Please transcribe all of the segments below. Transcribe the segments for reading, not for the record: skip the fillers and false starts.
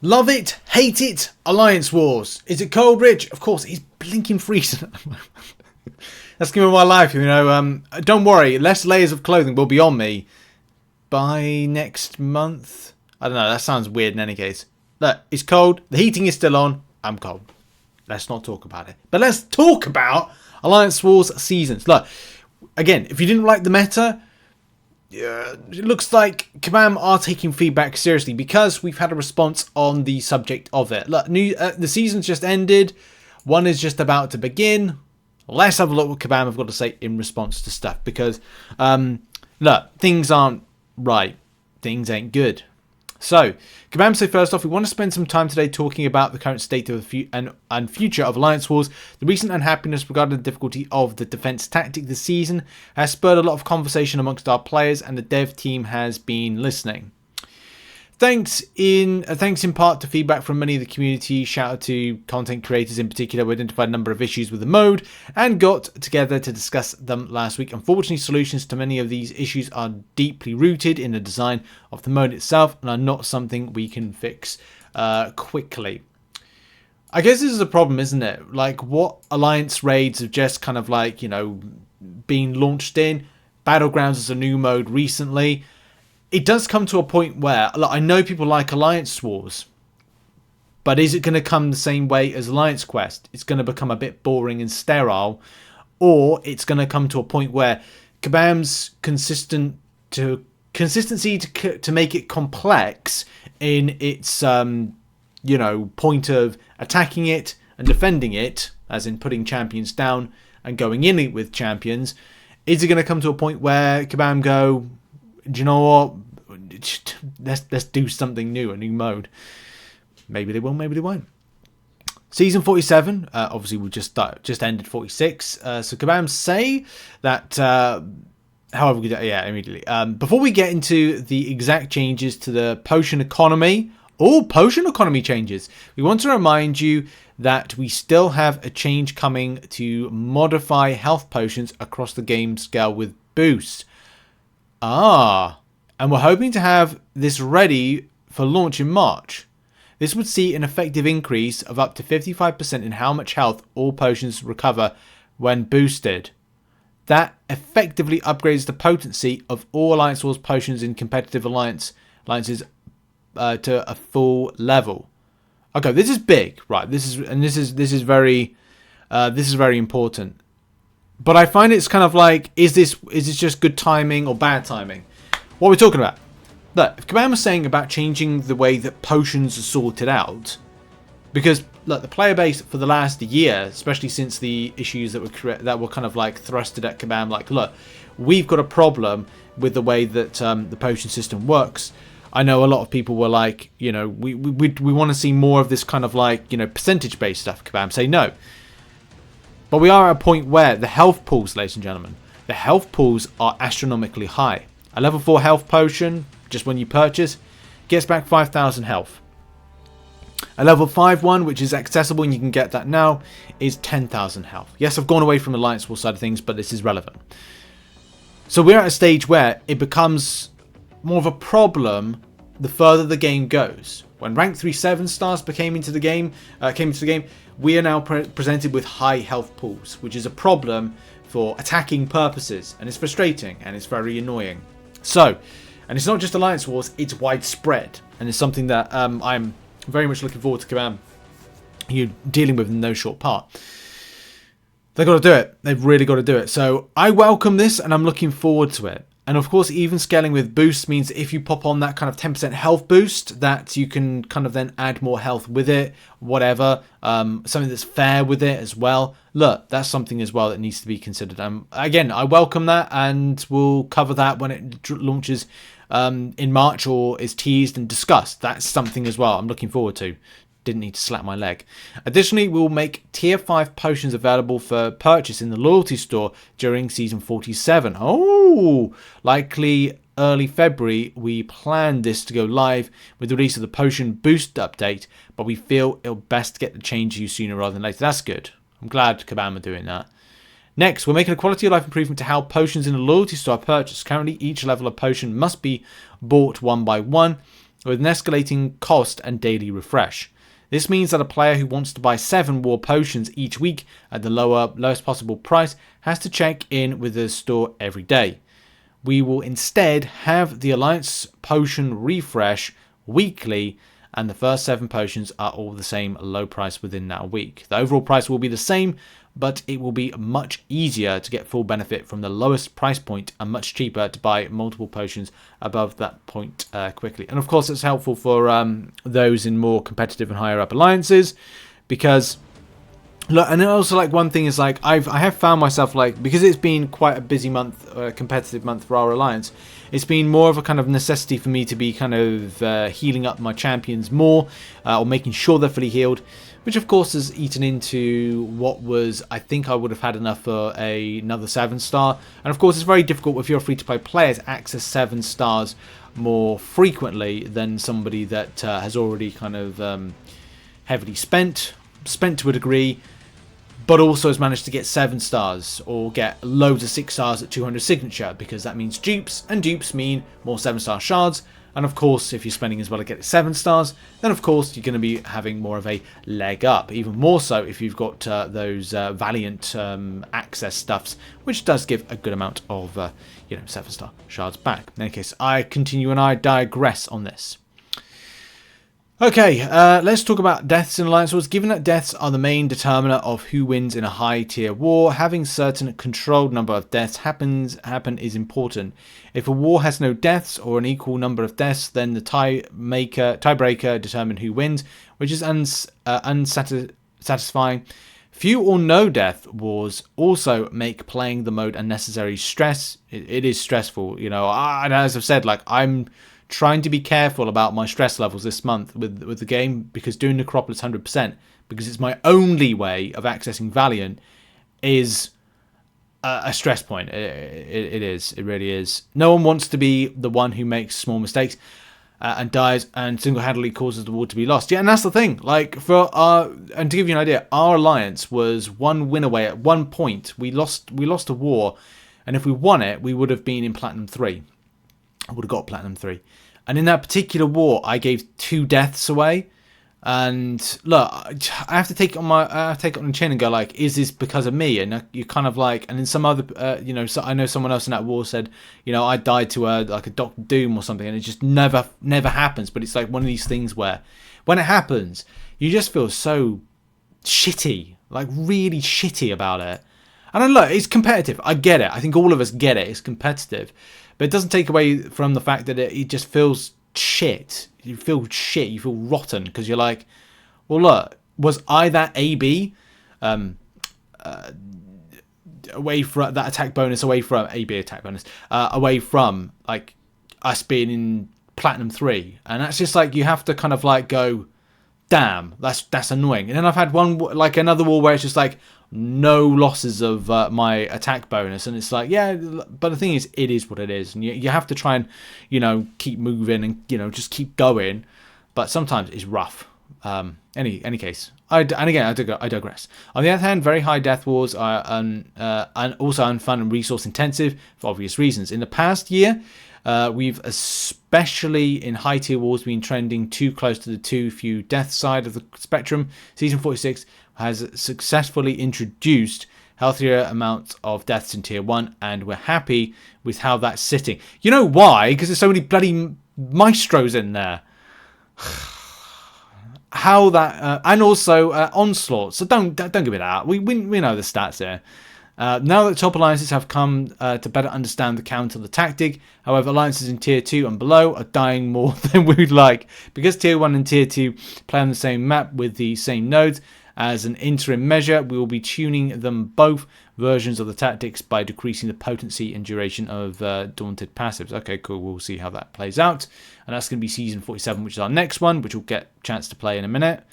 Love it, hate it, Alliance Wars. Is it cold, Rich? Of course, it's blinking freezing. That's gonna be my life, you know. Don't worry, less layers of clothing will be on me by next month. I don't know, that sounds weird in any case. Look, it's cold, the heating is still on, I'm cold. Let's not talk about it. But let's talk about Alliance Wars seasons. Look, again, if you didn't like the meta, it looks like Kabam are taking feedback seriously because we've had a response on the subject of it. Look, the season's just ended. One is just about to begin. Let's have a look what Kabam have got to say in response to stuff because, look, things aren't right. Things ain't good. So, Kabam say first off, we want to spend some time today talking about the current state of and future of Alliance Wars. The recent unhappiness regarding the difficulty of the defense tactic this season has spurred a lot of conversation amongst our players, and the dev team has been listening. Thanks in part to feedback from many of the community. Shout out to content creators in particular who identified a number of issues with the mode and got together to discuss them last week. Unfortunately, solutions to many of these issues are deeply rooted in the design of the mode itself and are not something we can fix quickly. I guess this is a problem, isn't it? Like, what Alliance raids have just kind of like, you know, been launched in. Battlegrounds is a new mode recently. It does come to a point where, look, I know people like Alliance Wars, but is it going to come the same way as Alliance Quest? It's going to become a bit boring and sterile, or it's going to come to a point where Kabam's consistency to make it complex in its you know, point of attacking it and defending it, as in putting champions down and going in it with champions. Is it going to come to a point where Kabam go, do you know what? Let's do something new, a new mode. Maybe they will, maybe they won't. Season 47, obviously we just ended 46. So Kabam say that, however, immediately. Before we get into the exact changes to the potion economy, potion economy changes, we want to remind you that we still have a change coming to modify health potions across the game scale with boost. And we're hoping to have this ready for launch in March. This would see an effective increase of up to 55% in how much health all potions recover when boosted. That effectively upgrades the potency of all Alliance Wars potions in competitive alliances to a full level. Okay, this is big, right? This is very important. But I find it's kind of like, is this just good timing or bad timing? What are we talking about? Look, if Kabam was saying about changing the way that potions are sorted out, because look, the player base for the last year, especially since the issues that were kind of like thrusted at Kabam, like, look, we've got a problem with the way that the potion system works. I know a lot of people were like, you know, we want to see more of this kind of like, you know, percentage based stuff. Kabam say no. But we are at a point where the health pools, ladies and gentlemen, the health pools are astronomically high. A level 4 health potion, just when you purchase, gets back 5,000 health. A level 5 one, which is accessible and you can get that now, is 10,000 health. Yes, I've gone away from the Alliance War side of things, but this is relevant. So we're at a stage where it becomes more of a problem the further the game goes. When rank 3 7-stars came into the game, we are now presented with high health pools, which is a problem for attacking purposes, and it's frustrating and it's very annoying. So, and it's not just Alliance Wars, it's widespread, and it's something that I'm very much looking forward to Kabam dealing with in no short part. They've got to do it. They've really got to do it. So I welcome this and I'm looking forward to it. And of course, even scaling with boosts means that if you pop on that kind of 10% health boost, that you can kind of then add more health with it, whatever. Something that's fair with it as well. Look, that's something as well that needs to be considered. Again, I welcome that, and we'll cover that when it launches in March or is teased and discussed. That's something as well I'm looking forward to. Didn't need to slap my leg. Additionally, we'll make tier 5 potions available for purchase in the loyalty store during season 47. Oh, likely early February. We plan this to go live with the release of the potion boost update, but we feel it'll best get the change to you sooner rather than later. That's good. I'm glad Kabam are doing that. Next, we're making a quality of life improvement to how potions in the loyalty store are purchased. Currently, each level of potion must be bought one by one. with an escalating cost and daily refresh. This means that a player who wants to buy 7 war potions each week at the lowest possible price has to check in with the store every day. We will instead have the Alliance potion refresh weekly, and the first 7 potions are all the same low price within that week. The overall price will be the same, but it will be much easier to get full benefit from the lowest price point and much cheaper to buy multiple potions above that point quickly. And of course, it's helpful for those in more competitive and higher up alliances, because look, and also like one thing is like I have found myself like, because it's been quite a busy month, competitive month for our alliance, it's been more of a kind of necessity for me to be kind of healing up my champions more, or making sure they're fully healed, which of course has eaten into what was, I think I would have had enough for another 7-star. And of course it's very difficult if you're a free-to-play player to access 7 stars more frequently than somebody that has already kind of heavily spent to a degree, but also has managed to get 7 stars or get loads of 6 stars at 200 signature, because that means dupes, and dupes mean more 7-star shards. And of course, if you're spending as well to get 7 stars, then of course you're going to be having more of a leg up. Even more so if you've got those Valiant access stuffs, which does give a good amount of 7-star shards back. In any case, I continue and I digress on this. Okay, let's talk about deaths in Alliance Wars. Given that deaths are the main determiner of who wins in a high tier war, having certain controlled number of deaths happen is important. If a war has no deaths or an equal number of deaths, then the tiebreaker determine who wins, which is unsatisfying. Few or no death wars also make playing the mode unnecessary stress. It is stressful, and as I've said, like I'm trying to be careful about my stress levels this month with the game, because doing Necropolis 100%, because it's my only way of accessing Valiant, is a stress point. It is. It really is. No one wants to be the one who makes small mistakes and dies and single-handedly causes the war to be lost. Yeah, and that's the thing. Like, and to give you an idea, our alliance was 1 win away at one point. We lost a war, and if we won it, we would have been in Platinum 3. I would have got Platinum 3. And in that particular war, I gave 2 deaths away. And look, I have to take it on the chin and go like, is this because of me? And you kind of like, and then some other, so I know someone else in that war said, I died to like a Doctor Doom or something, and it just never happens. But it's like one of these things where, when it happens, you just feel so shitty, like really shitty about it. And then look, it's competitive. I get it. I think all of us get it. It's competitive. But it doesn't take away from the fact that it just feels shit. You feel shit. You feel rotten because you're like, well, look, was I that AB away from that attack bonus, away from AB attack bonus, away from like us being in Platinum 3? And that's just like, you have to kind of like go, damn, that's annoying. And then I've had another war where it's just like no losses of my attack bonus, and it's like, yeah, but the thing is, it is what it is, and you have to try and keep moving and just keep going, but sometimes it's rough. Any case, I digress. On the other hand, very high death wars are and also unfun and resource intensive for obvious reasons. In the past year, we've especially in high tier wars been trending too close to the too few death side of the spectrum. Season 46 has successfully introduced healthier amounts of deaths in tier 1, and we're happy with how that's sitting. You know why? Because there's so many bloody maestros in there. How that and also Onslaught. So don't give me that. We know the stats here. Now that top alliances have come to better understand the counter the tactic, however, alliances in tier 2 and below are dying more than we'd like. Because tier 1 and tier 2 play on the same map with the same nodes, as an interim measure, we will be tuning them both versions of the tactics by decreasing the potency and duration of daunted passives. Okay, cool. We'll see how that plays out. And that's going to be Season 47, which is our next one, which we'll get a chance to play in a minute.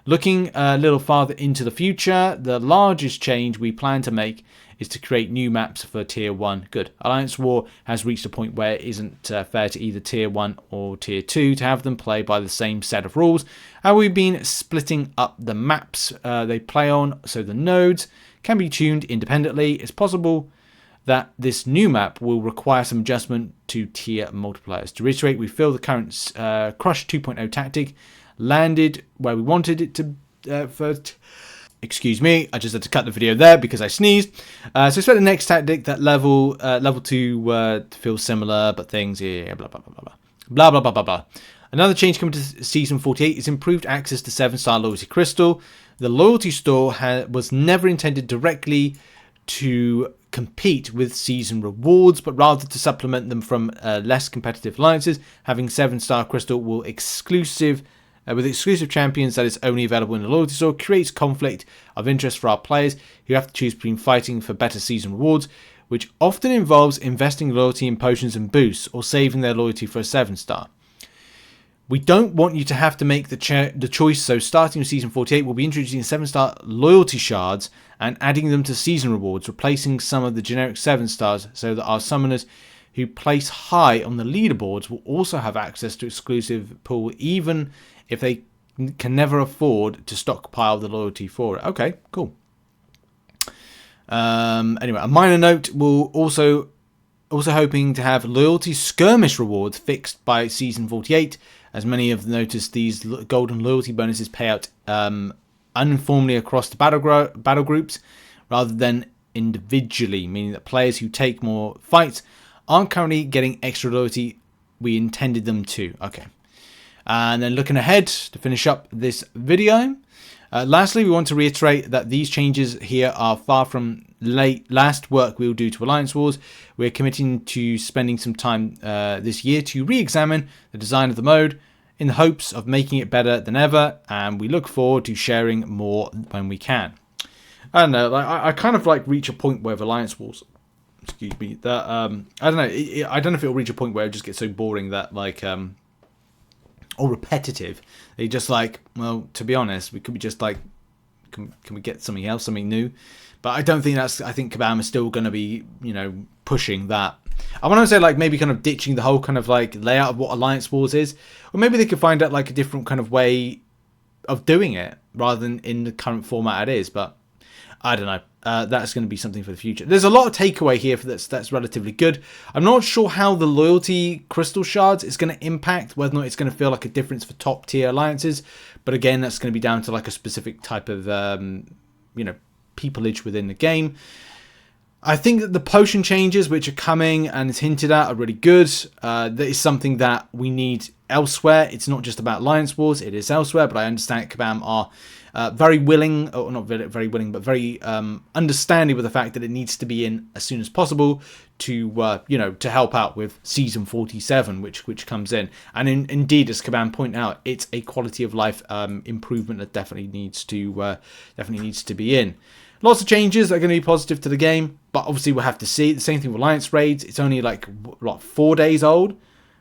Looking a little farther into the future, the largest change we plan to make is to create new maps for Tier 1. Good. Alliance War has reached a point where it isn't fair to either Tier 1 or Tier 2 to have them play by the same set of rules. And we've been splitting up the maps they play on, so the nodes can be tuned independently. It's possible that this new map will require some adjustment to tier multipliers. To reiterate, we feel the current Crush 2.0 tactic landed where we wanted it to first. Excuse me, I just had to cut the video there because I sneezed. So expect the next tactic that level 2 feels similar, but things, yeah, blah, blah, blah, blah, blah. Blah, blah, blah, blah, blah. Another change coming to Season 48 is improved access to 7-star Loyalty Crystal. The Loyalty Store was never intended directly to compete with Season rewards, but rather to supplement them from less competitive alliances. Having 7-star Crystal will with exclusive champions that is only available in the Loyalty Store creates conflict of interest for our players who have to choose between fighting for better Season rewards, which often involves investing loyalty in potions and boosts, or saving their loyalty for a 7-star. We don't want you to have to make the choice, so starting with Season 48, we'll be introducing 7-star loyalty shards and adding them to Season rewards, replacing some of the generic 7-stars so that our summoners who place high on the leaderboards will also have access to exclusive pool, even if they can never afford to stockpile the loyalty for it. Okay, cool. Anyway, a minor note, we'll also hoping to have loyalty skirmish rewards fixed by Season 48, as many have noticed these golden loyalty bonuses pay out uniformly across the battle groups rather than individually, meaning that players who take more fights aren't currently getting extra loyalty we intended them to. Okay. And then looking ahead to finish up this video, lastly, we want to reiterate that these changes here are far from last work we'll do to Alliance Wars. We're committing to spending some time this year to re-examine the design of the mode in the hopes of making it better than ever, and we look forward to sharing more when we can. I don't know, I kind of reach a point where with Alliance Wars, excuse me, that I don't know, I don't know if it'll reach a point where it just gets so boring that or repetitive. They just well, to be honest, we could be just can we get something else, something new? But I don't think I think Kabam is still going to be, pushing that. I want to say maybe kind of ditching the whole kind of layout of what Alliance Wars is, or maybe they could find out a different kind of way of doing it rather than in the current format it is. But I don't know. That's going to be something for the future. There's a lot of takeaway here that's relatively good. I'm not sure how the loyalty crystal shards is going to impact, whether or not it's going to feel like a difference for top tier alliances. But again, that's going to be down to a specific type of peopleage within the game. I think that the potion changes which are coming and is hinted at are really good. That is something that we need elsewhere. It's not just about Alliance Wars, it is elsewhere, but I understand Kabam are very willing, or not very willing, but very understanding with the fact that it needs to be in as soon as possible to to help out with Season 47, which comes in. And indeed, as Kabam pointed out, it's a quality of life improvement that definitely needs to be in. Lots of changes that are going to be positive to the game, but obviously we'll have to see. The same thing with Alliance Raids. It's only 4 days old,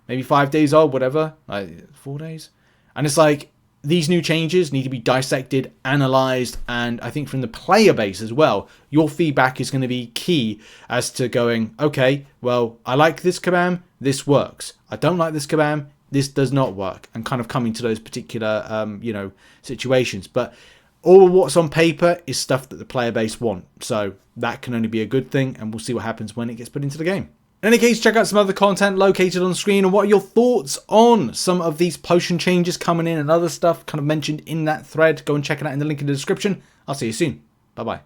maybe 5 days old, whatever. 4 days, and it's these new changes need to be dissected, analysed, and I think from the player base as well, your feedback is going to be key as to going, okay, well, I like this Kabam, this works. I don't like this Kabam, this does not work, and kind of coming to those particular, situations. But all what's on paper is stuff that the player base want, so that can only be a good thing, and we'll see what happens when it gets put into the game. In any case, check out some other content located on screen, and what are your thoughts on some of these potion changes coming in and other stuff kind of mentioned in that thread. Go and check it out in the link in the description. I'll see you soon. Bye-bye.